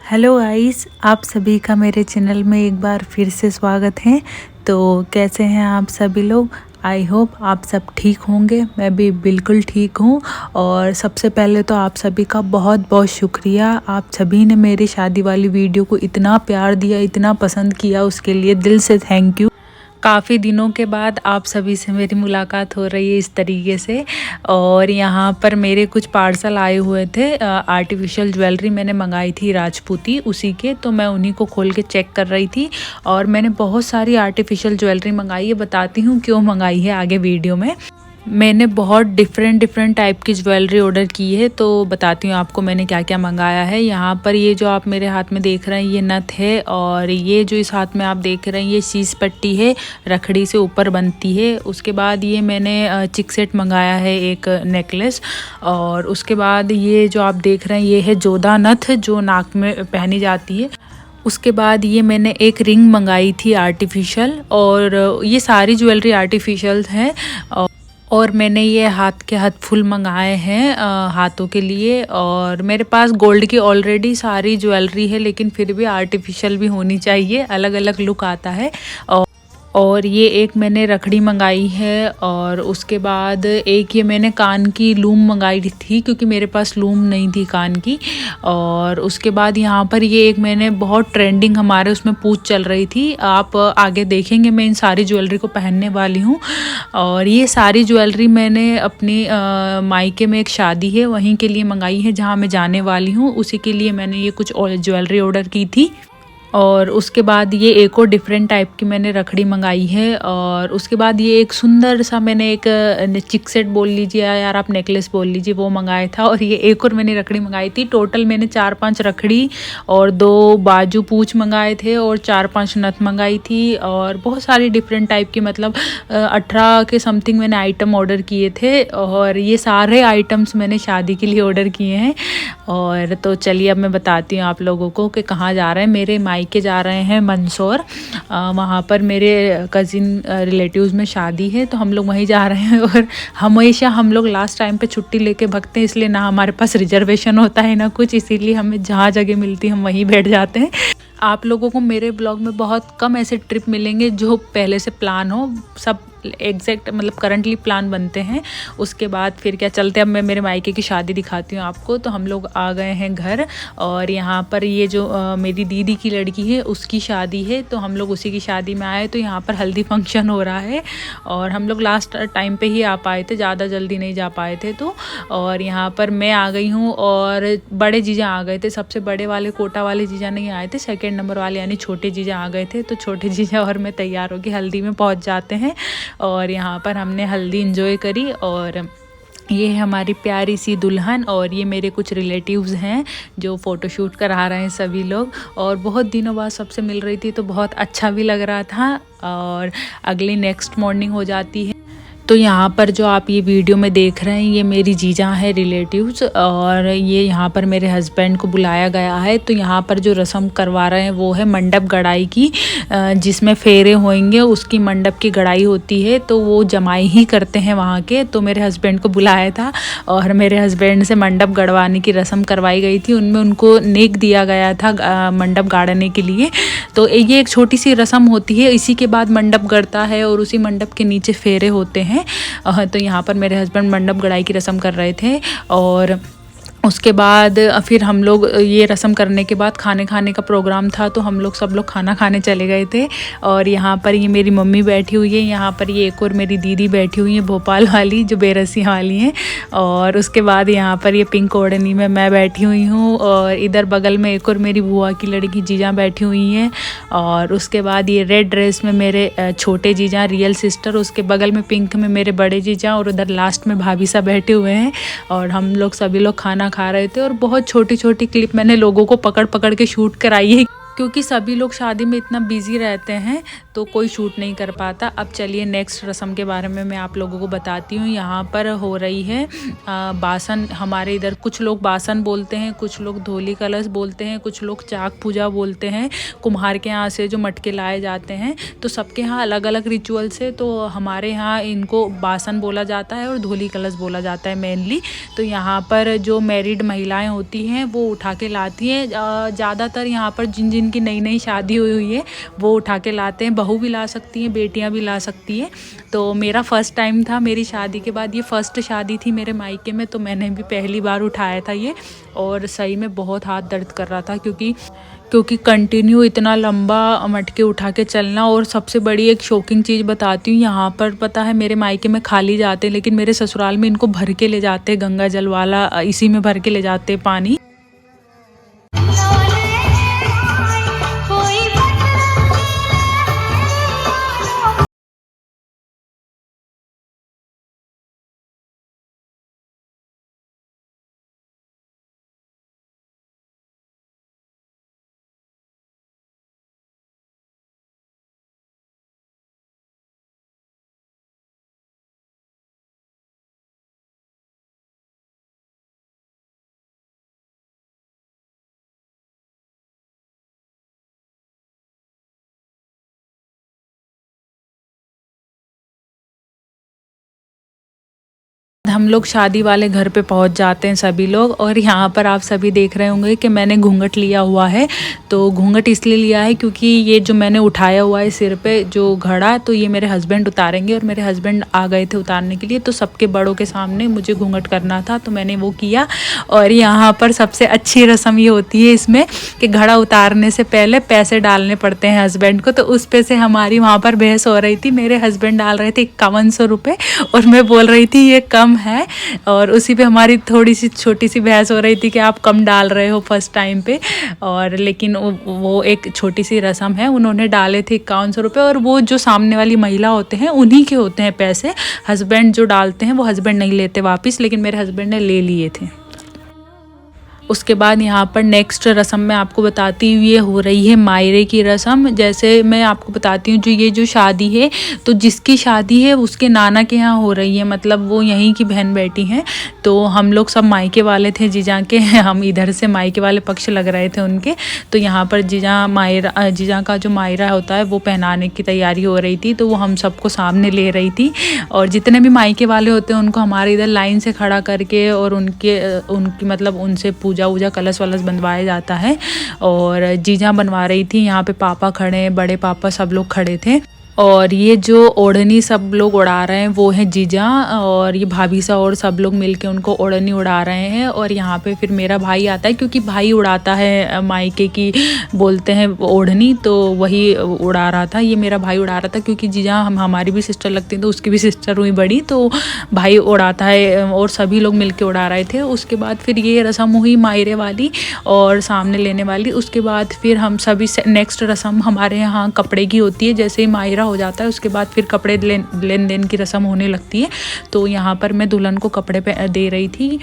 Hello guys, आप सभी का मेरे चैनल में एक बार फिर से स्वागत है। तो कैसे हैं आप सभी लोग? आई होप आप सब ठीक होंगे। मैं भी बिल्कुल ठीक हूँ। और सबसे पहले तो आप सभी का बहुत बहुत शुक्रिया। आप सभी ने मेरी शादी वाली वीडियो को इतना प्यार दिया, इतना पसंद किया, उसके लिए दिल से थैंक यू। काफ़ी दिनों के बाद आप सभी से मेरी मुलाकात हो रही है इस तरीके से। और यहाँ पर मेरे कुछ पार्सल आए हुए थे, आर्टिफिशियल ज्वेलरी मैंने मंगाई थी राजपूती उसी के, तो मैं उन्हीं को खोल के चेक कर रही थी। और मैंने बहुत सारी आर्टिफिशियल ज्वेलरी मंगाई है, बताती हूँ क्यों मंगाई है आगे वीडियो में। मैंने बहुत डिफरेंट टाइप की ज्वेलरी ऑर्डर की है, तो बताती हूँ आपको मैंने क्या क्या मंगाया है। यहाँ पर ये जो आप मेरे हाथ में देख रहे हैं ये नथ है, और ये जो इस हाथ में आप देख रहे हैं ये शीश पट्टी है, रखड़ी से ऊपर बनती है। उसके बाद ये मैंने चिक सेट मंगाया है, एक नेकलेस। और उसके बाद ये जो आप देख रहे हैं ये है जोधा नथ, जो नाक में पहनी जाती है। उसके बाद ये मैंने एक रिंग मंगाई थी आर्टिफिशियल, और ये सारी ज्वेलरी आर्टिफिशियल हैं। और मैंने ये हाथ के हाथ फुल मंगाए हैं हाथों के लिए। और मेरे पास गोल्ड की ऑलरेडी सारी ज्वेलरी है, लेकिन फिर भी आर्टिफिशियल भी होनी चाहिए, अलग अलग लुक आता है। और ये एक मैंने रखड़ी मंगाई है। और उसके बाद एक ये मैंने कान की लूम मंगाई थी, क्योंकि मेरे पास लूम नहीं थी कान की। और उसके बाद यहाँ पर ये एक मैंने बहुत ट्रेंडिंग हमारे उसमें पूछ चल रही थी, आप आगे देखेंगे मैं इन सारी ज्वेलरी को पहनने वाली हूँ। और ये सारी ज्वेलरी मैंने अपनी मायके में एक शादी है वहीं के लिए मंगाई है, जहाँ मैं जाने वाली हूँ उसी के लिए मैंने ये कुछ ज्वेलरी ऑर्डर की थी। और उसके बाद ये एक और डिफरेंट टाइप की मैंने रखड़ी मंगाई है। और उसके बाद ये एक सुंदर सा मैंने एक चिक सेट बोल लीजिए यार, आप नेकलेस बोल लीजिए, वो मंगाया था। और ये एक और मैंने रखड़ी मंगाई थी। टोटल मैंने 4-5 रखड़ी और 2 बाजू पूछ मंगाए थे, और 4-5 नथ मंगाई थी। और बहुत सारी डिफरेंट टाइप की, मतलब 18 के समथिंग मैंने आइटम ऑर्डर किए थे। और ये सारे आइटम्स मैंने शादी के लिए ऑर्डर किए हैं। और तो चलिए अब मैं बताती हूँ आप लोगों को कि कहाँ जा रहे हैं। मेरे मायके जा रहे हैं मंदसौर, वहाँ पर मेरे कज़िन रिलेटिव्स में शादी है, तो हम लोग वहीं जा रहे हैं। और हमेशा हम लोग लास्ट टाइम पे छुट्टी लेके भगते हैं, इसलिए ना हमारे पास रिजर्वेशन होता है ना कुछ, इसीलिए हमें जहाँ जगह मिलती है हम वहीं बैठ जाते हैं। आप लोगों को मेरे ब्लॉग में बहुत कम ऐसे ट्रिप मिलेंगे जो पहले से प्लान हो, सब एग्जैक्ट मतलब करंटली प्लान बनते हैं। उसके बाद फिर क्या चलते हैं, अब मैं मेरे मायके की शादी दिखाती हूँ आपको। तो हम लोग आ गए हैं घर, और यहाँ पर ये जो मेरी दीदी की लड़की है उसकी शादी है, तो हम लोग उसी की शादी में आए। तो यहाँ पर हल्दी फंक्शन हो रहा है, और हम लोग लास्ट टाइम पे ही आ पाए थे, ज़्यादा जल्दी नहीं जा पाए थे। तो और यहाँ पर मैं आ गई हूँ, और बड़े जीजा आ गए थे। सबसे बड़े वाले कोटा वाले जीजा नहीं आए थे, सेकेंड नंबर वाले यानी छोटे जीजा आ गए थे। तो छोटे जीजा और मैं तैयार होकर हल्दी में पहुँच जाते हैं। और यहाँ पर हमने हल्दी एंजॉय करी। और ये है हमारी प्यारी सी दुल्हन, और ये मेरे कुछ रिलेटिव्स हैं जो फ़ोटोशूट करा रहे हैं सभी लोग। और बहुत दिनों बाद सबसे मिल रही थी, तो बहुत अच्छा भी लग रहा था। और अगली नेक्स्ट मॉर्निंग हो जाती है। तो यहाँ पर जो आप ये वीडियो में देख रहे हैं ये मेरी जीजा है रिलेटिव्स, और ये यहाँ पर मेरे हस्बैंड को बुलाया गया है। तो यहाँ पर जो रस्म करवा रहे हैं वो है मंडप गड़ाई की, जिसमें फेरे होंगे उसकी मंडप की गड़ाई होती है, तो वो जमाई ही करते हैं वहाँ के। तो मेरे हस्बैंड को बुलाया था, और मेरे हस्बैंड से मंडप गड़वाने की रस्म करवाई गई थी। उनमें उनको नेक दिया गया था मंडप गाड़ने के लिए। तो ये एक छोटी सी रस्म होती है, इसी के बाद मंडप गड़ता है, और उसी मंडप के नीचे फेरे होते हैं। तो यहाँ पर मेरे हस्बैंड मंडप गड़ाई की रस्म कर रहे थे। और उसके बाद फिर हम लोग ये रस्म करने के बाद खाने का प्रोग्राम था, तो हम लोग सब लोग खाना खाने चले गए थे। और यहाँ पर ये मेरी मम्मी बैठी हुई है, यहाँ पर ये एक और मेरी दीदी बैठी हुई है भोपाल वाली, जो बेरसिया वाली हैं। और उसके बाद यहाँ पर ये पिंक ओढ़नी में मैं बैठी हुई हूँ, और इधर बगल में एक और मेरी बुआ की लड़की जीजा बैठी हुई हैं। और उसके बाद ये रेड ड्रेस में मेरे छोटे जीजा रियल सिस्टर, उसके बगल में पिंक में मेरे बड़े जीजा, और उधर लास्ट में भाभी सा बैठे हुए हैं। और हम लोग सभी लोग खाना खा रहे थे। और बहुत छोटी छोटी क्लिप मैंने लोगों को पकड़ के शूट कराई है, क्योंकि सभी लोग शादी में इतना बिजी रहते हैं तो कोई शूट नहीं कर पाता। अब चलिए नेक्स्ट रस्म के बारे में मैं आप लोगों को बताती हूँ। यहाँ पर हो रही है बासन। हमारे इधर कुछ लोग बासन बोलते हैं, कुछ लोग धोली कलश बोलते हैं, कुछ लोग चाक पूजा बोलते हैं। कुम्हार के यहाँ से जो मटके लाए जाते हैं तो सबके यहाँ अलग अलग रिचुअल से, तो हमारे यहाँ इनको बासन बोला जाता है और धोली कलश बोला जाता है मेनली। तो यहाँ पर जो मैरिड महिलाएं होती हैं वो उठा के लाती हैं। ज़्यादातर यहाँ पर जिन जिन की नई नई शादी हुई है वो उठा के लाते हैं। बहू भी ला सकती हैं, बेटियां भी ला सकती हैं। तो मेरा फर्स्ट टाइम था, मेरी शादी के बाद ये फर्स्ट शादी थी मेरे मायके में, तो मैंने भी पहली बार उठाया था ये। और सही में बहुत हाथ दर्द कर रहा था क्योंकि कंटिन्यू इतना लंबा मटके उठा के चलना। और सबसे बड़ी एक शॉकिंग चीज़ बताती हूँ, यहाँ पर पता है मेरे मायके में खाली जाते हैं, लेकिन मेरे ससुराल में इनको भर के ले जाते हैं, गंगा जल वाला इसी में भर के ले जाते हैं पानी। हम लोग शादी वाले घर पे पहुंच जाते हैं सभी लोग। और यहाँ पर आप सभी देख रहे होंगे कि मैंने घूंघट लिया हुआ है। तो घूंघट इसलिए लिया है क्योंकि ये जो मैंने उठाया हुआ है सिर पे जो घड़ा, तो ये मेरे हस्बैंड उतारेंगे और मेरे हस्बैंड आ गए थे उतारने के लिए। तो सबके बड़ों के सामने मुझे घूंघट करना था तो मैंने वो किया। और यहाँ पर सबसे अच्छी रस्म ये होती है इसमें कि घड़ा उतारने से पहले पैसे डालने पड़ते हैं हस्बैंड को। तो उस पे से हमारी वहाँ पर बहस हो रही थी। मेरे हस्बैंड डाल रहे थे 5100 रुपये और मैं बोल रही थी ये कम है। और उसी पे हमारी थोड़ी सी छोटी सी बहस हो रही थी कि आप कम डाल रहे हो फर्स्ट टाइम पे। और लेकिन वो एक छोटी सी रस्म है, उन्होंने डाले थे 5100 रुपये। और वो जो सामने वाली महिला होते हैं उन्हीं के होते हैं पैसे। हस्बैंड जो डालते हैं वो हस्बैंड नहीं लेते वापस, लेकिन मेरे हस्बैंड ने ले लिए थे। उसके बाद यहाँ पर नेक्स्ट रस्म मैं आपको बताती हूँ, ये हो रही है मायरे की रस्म। जैसे मैं आपको बताती हूँ जो शादी है, तो जिसकी शादी है उसके नाना के यहाँ हो रही है, मतलब वो यहीं की बहन बेटी हैं। तो हम लोग सब मायके वाले थे जीजा के, हम इधर से मायके वाले पक्ष लग रहे थे उनके। तो यहाँ पर जीजा का जो मायरा होता है वो पहनाने की तैयारी हो रही थी, तो वो हम सबको सामने ले रही थी। और जितने भी मायके वाले होते हैं उनको हमारे इधर लाइन से खड़ा करके और उनकी मतलब उनसे पूजा वूजा कलश वलश बनवाया जाता है। और जीजा बनवा रही थी, यहाँ पे पापा खड़े, बड़े पापा सब लोग खड़े थे। और ये जो ओढ़नी सब लोग उड़ा रहे हैं वो है जीजा, और ये भाभी सा और सब लोग मिलके उनको ओढ़नी उड़ा रहे हैं। और यहाँ पे फिर मेरा भाई आता है, क्योंकि भाई उड़ाता है मायके की बोलते हैं ओढ़नी, तो वही उड़ा रहा था। ये मेरा भाई उड़ा रहा था क्योंकि जीजा हमारी भी सिस्टर लगती है, तो उसकी भी सिस्टर हुई बड़ी, तो भाई उड़ाता है और सभी लोग मिल उड़ा रहे थे। उसके बाद फिर ये रस्म हुई मायरे वाली और सामने लेने वाली। उसके बाद फिर हम सभी नेक्स्ट रस्म हमारे यहाँ कपड़े की होती है। जैसे ही मायरा हो जाता है उसके बाद फिर कपड़े लेन देन की रस्म होने लगती है। तो यहाँ पर मैं दुल्हन को कपड़े दे रही थी।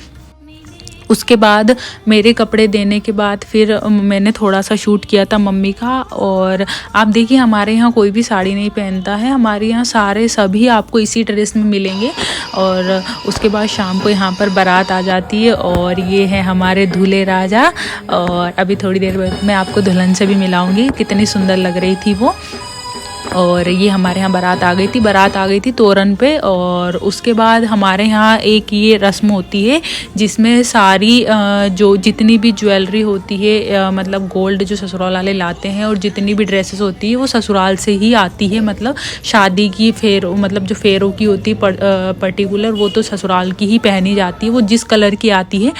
उसके बाद मेरे कपड़े देने के बाद फिर मैंने थोड़ा सा शूट किया था मम्मी का। और आप देखिए हमारे यहाँ कोई भी साड़ी नहीं पहनता है, हमारे यहाँ सारे सभी आपको इसी ड्रेस में मिलेंगे। और उसके बाद शाम को यहाँ पर बारात आ जाती है और ये है हमारे दूल्हे राजा। और अभी थोड़ी देर बाद मैं आपको दुल्हन से भी मिलाऊंगी, कितनी सुंदर लग रही थी वो। और ये हमारे यहाँ बारात आ गई थी तोरण पे। और उसके बाद हमारे यहाँ एक ये रस्म होती है जिसमें सारी जो जितनी भी ज्वेलरी होती है, मतलब गोल्ड जो ससुराल वाले लाते हैं, और जितनी भी ड्रेसेस होती है वो ससुराल से ही आती है। मतलब शादी की मतलब जो फेरों की होती है पर्टिकुलर, वो तो ससुराल की ही पहनी जाती है, वो जिस कलर की आती है।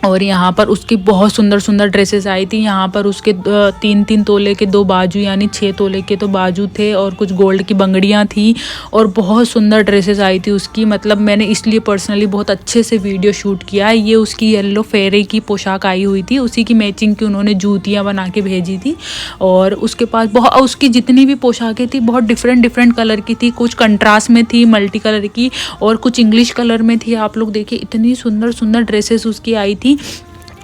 और यहाँ पर उसकी बहुत सुंदर सुंदर ड्रेसेस आई थी। यहाँ पर उसके 3-3 तोले के 2 बाजू, यानी 6 तोले के तो बाजू थे, और कुछ गोल्ड की बंगड़ियाँ थी, और बहुत सुंदर ड्रेसेस आई थी उसकी। मतलब मैंने इसलिए पर्सनली बहुत अच्छे से वीडियो शूट किया है। ये उसकी येलो फेरे की पोशाक आई हुई थी, उसी की मैचिंग की उन्होंने जूतियाँ बना के भेजी थी। और उसके पास उसकी जितनी भी पोशाकें थी बहुत डिफरेंट कलर की थी, कुछ कंट्रास्ट में थी मल्टी कलर की, और कुछ इंग्लिश कलर में थी। आप लोग देखिए इतनी सुंदर सुंदर ड्रेसेस उसकी आई थी।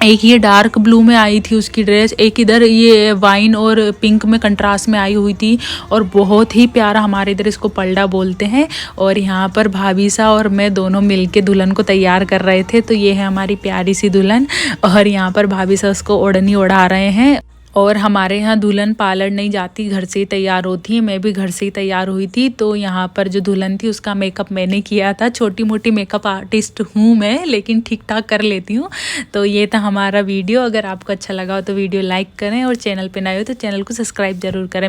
एक ये डार्क ब्लू में आई थी उसकी ड्रेस, एक इधर ये वाइन और पिंक में कंट्रास्ट में आई हुई थी और बहुत ही प्यारा, हमारे इधर इसको पलड़ा बोलते हैं। और यहाँ पर भाभी सा और मैं दोनों मिलके दुल्हन को तैयार कर रहे थे। तो ये है हमारी प्यारी सी दुल्हन और यहाँ पर भाभी सा उसको ओढ़नी ओढ़ा रहे हैं। और हमारे यहाँ दुल्हन पार्लर नहीं जाती, घर से ही तैयार होती है। मैं भी घर से ही तैयार हुई थी। तो यहाँ पर जो दुल्हन थी उसका मेकअप मैंने किया था। छोटी मोटी मेकअप आर्टिस्ट हूँ मैं, लेकिन ठीक ठाक कर लेती हूँ। तो ये था हमारा वीडियो। अगर आपको अच्छा लगा हो तो वीडियो लाइक करें और चैनल पे नए हो तो चैनल को सब्सक्राइब ज़रूर करें।